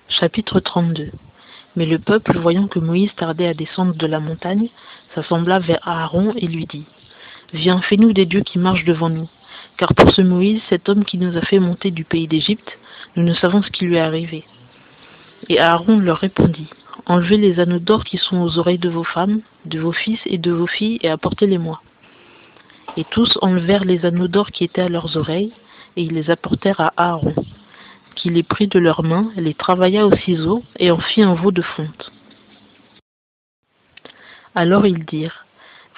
Chapitre 32. Mais le peuple, voyant que Moïse tardait à descendre de la montagne, s'assembla vers Aaron et lui dit : Viens, fais-nous des dieux qui marchent devant nous. Car pour ce Moïse, cet homme qui nous a fait monter du pays d'Égypte, nous ne savons ce qui lui est arrivé. Et Aaron leur répondit : Enlevez les anneaux d'or qui sont aux oreilles de vos femmes, de vos fils et de vos filles, et apportez-les-moi. Et tous enlevèrent les anneaux d'or qui étaient à leurs oreilles, et ils les apportèrent à Aaron, qui les prit de leurs mains, les travailla au ciseau, et en fit un veau de fonte. Alors ils dirent :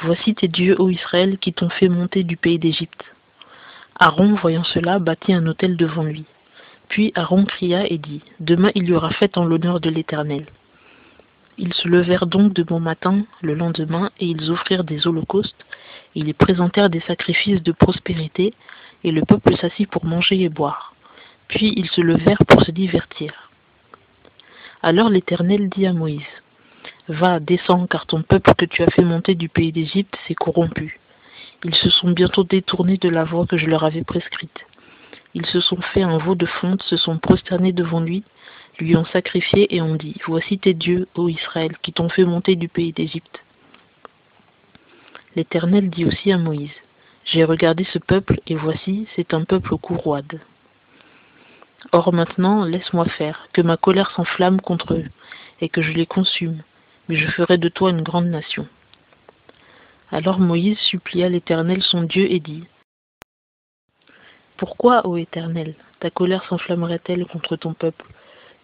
Voici tes dieux, ô Israël, qui t'ont fait monter du pays d'Égypte. Aaron, voyant cela, bâtit un autel devant lui. Puis Aaron cria et dit : Demain il y aura fête en l'honneur de l'Éternel. Ils se levèrent donc de bon matin, le lendemain, et ils offrirent des holocaustes, et ils présentèrent des sacrifices de prospérité, et le peuple s'assit pour manger et boire. Puis ils se levèrent pour se divertir. Alors l'Éternel dit à Moïse : Va, descends, car ton peuple que tu as fait monter du pays d'Égypte s'est corrompu. Ils se sont bientôt détournés de la voie que je leur avais prescrite. Ils se sont fait un veau de fonte, se sont prosternés devant lui ont sacrifié et ont dit : Voici tes dieux, ô Israël, qui t'ont fait monter du pays d'Égypte. L'Éternel dit aussi à Moïse : J'ai regardé ce peuple, et voici, c'est un peuple au cou roide. Or maintenant, laisse-moi faire, que ma colère s'enflamme contre eux, et que je les consume, mais je ferai de toi une grande nation. Alors Moïse supplia l'Éternel son Dieu et dit : Pourquoi, ô Éternel, ta colère s'enflammerait-elle contre ton peuple,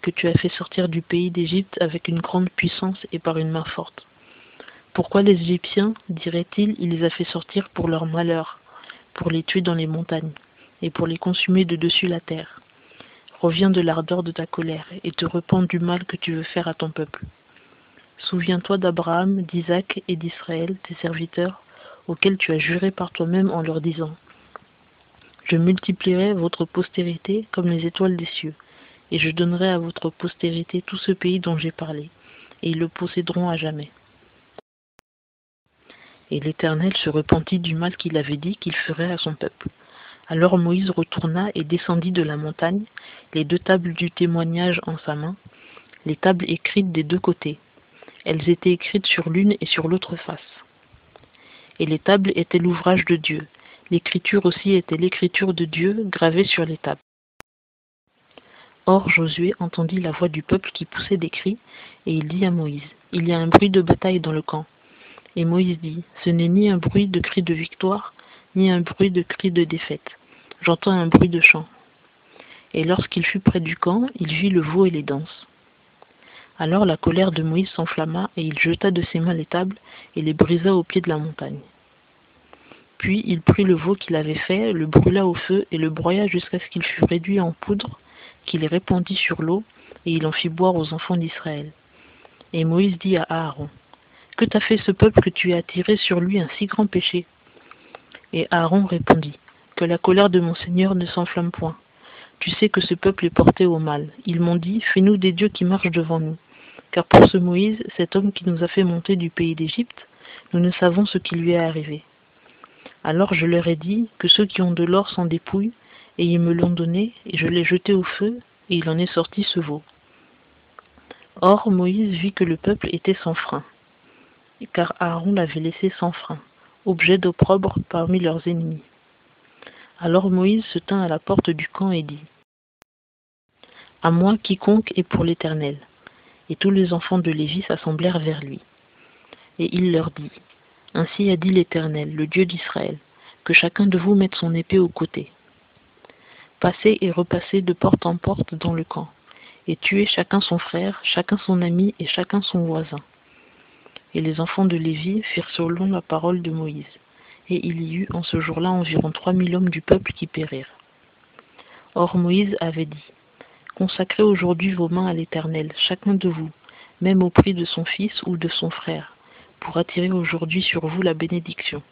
que tu as fait sortir du pays d'Égypte avec une grande puissance et par une main forte? Pourquoi les Égyptiens, diraient-ils, il les a fait sortir pour leur malheur, pour les tuer dans les montagnes, et pour les consumer de dessus la terre? Reviens de l'ardeur de ta colère, et te repens du mal que tu veux faire à ton peuple. Souviens-toi d'Abraham, d'Isaac et d'Israël, tes serviteurs, auxquels tu as juré par toi-même en leur disant : Je multiplierai votre postérité comme les étoiles des cieux, et je donnerai à votre postérité tout ce pays dont j'ai parlé, et ils le posséderont à jamais. Et l'Éternel se repentit du mal qu'il avait dit qu'il ferait à son peuple. Alors Moïse retourna et descendit de la montagne, les 2 tables du témoignage en sa main, les tables écrites des 2 côtés. Elles étaient écrites sur l'une et sur l'autre face. Et les tables étaient l'ouvrage de Dieu. L'écriture aussi était l'écriture de Dieu gravée sur les tables. Or Josué entendit la voix du peuple qui poussait des cris, et il dit à Moïse : Il y a un bruit de bataille dans le camp. Et Moïse dit : Ce n'est ni un bruit de cri de victoire, ni un bruit de cri de défaite. J'entends un bruit de chant. Et lorsqu'il fut près du camp, il vit le veau et les danses. Alors la colère de Moïse s'enflamma, et il jeta de ses mains les tables, et les brisa au pied de la montagne. Puis il prit le veau qu'il avait fait, le brûla au feu, et le broya jusqu'à ce qu'il fût réduit en poudre, qu'il les répandit sur l'eau, et il en fit boire aux enfants d'Israël. Et Moïse dit à Aaron : Que t'a fait ce peuple que tu aies attiré sur lui un si grand péché ? Et Aaron répondit : Que la colère de mon Seigneur ne s'enflamme point. Tu sais que ce peuple est porté au mal. Ils m'ont dit : Fais-nous des dieux qui marchent devant nous. Car pour ce Moïse, cet homme qui nous a fait monter du pays d'Égypte, nous ne savons ce qui lui est arrivé. Alors je leur ai dit que ceux qui ont de l'or s'en dépouillent, et ils me l'ont donné, et je l'ai jeté au feu, et il en est sorti ce veau. Or Moïse vit que le peuple était sans frein, car Aaron l'avait laissé sans frein, objet d'opprobre parmi leurs ennemis. Alors Moïse se tint à la porte du camp et dit : À moi quiconque est pour l'Éternel. Et tous les enfants de Lévi s'assemblèrent vers lui. Et il leur dit : Ainsi a dit l'Éternel, le Dieu d'Israël, que chacun de vous mette son épée au côté. Passez et repassez de porte en porte dans le camp, et tuez chacun son frère, chacun son ami et chacun son voisin. Et les enfants de Lévi firent selon la parole de Moïse. Et il y eut en ce jour-là environ 3000 hommes du peuple qui périrent. Or Moïse avait dit : Consacrez aujourd'hui vos mains à l'Éternel, chacun de vous, même au prix de son fils ou de son frère, pour attirer aujourd'hui sur vous la bénédiction.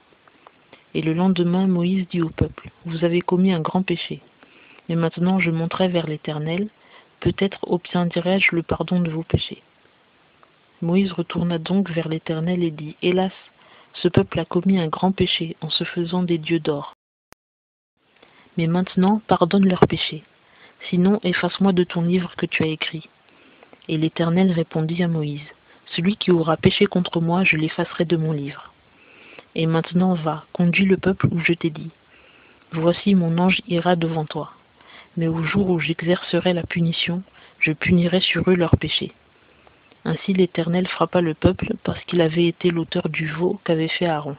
Et le lendemain, Moïse dit au peuple : Vous avez commis un grand péché. Mais maintenant je monterai vers l'Éternel, peut-être obtiendrai-je le pardon de vos péchés. Moïse retourna donc vers l'Éternel et dit : Hélas, ce peuple a commis un grand péché en se faisant des dieux d'or. Mais maintenant pardonne leurs péchés, sinon efface-moi de ton livre que tu as écrit. Et l'Éternel répondit à Moïse, « Celui qui aura péché contre moi, je l'effacerai de mon livre. Et maintenant va, conduis le peuple où je t'ai dit. Voici mon ange ira devant toi. Mais au jour où j'exercerai la punition, je punirai sur eux leurs péchés. » Ainsi l'Éternel frappa le peuple parce qu'il avait été l'auteur du veau qu'avait fait Aaron.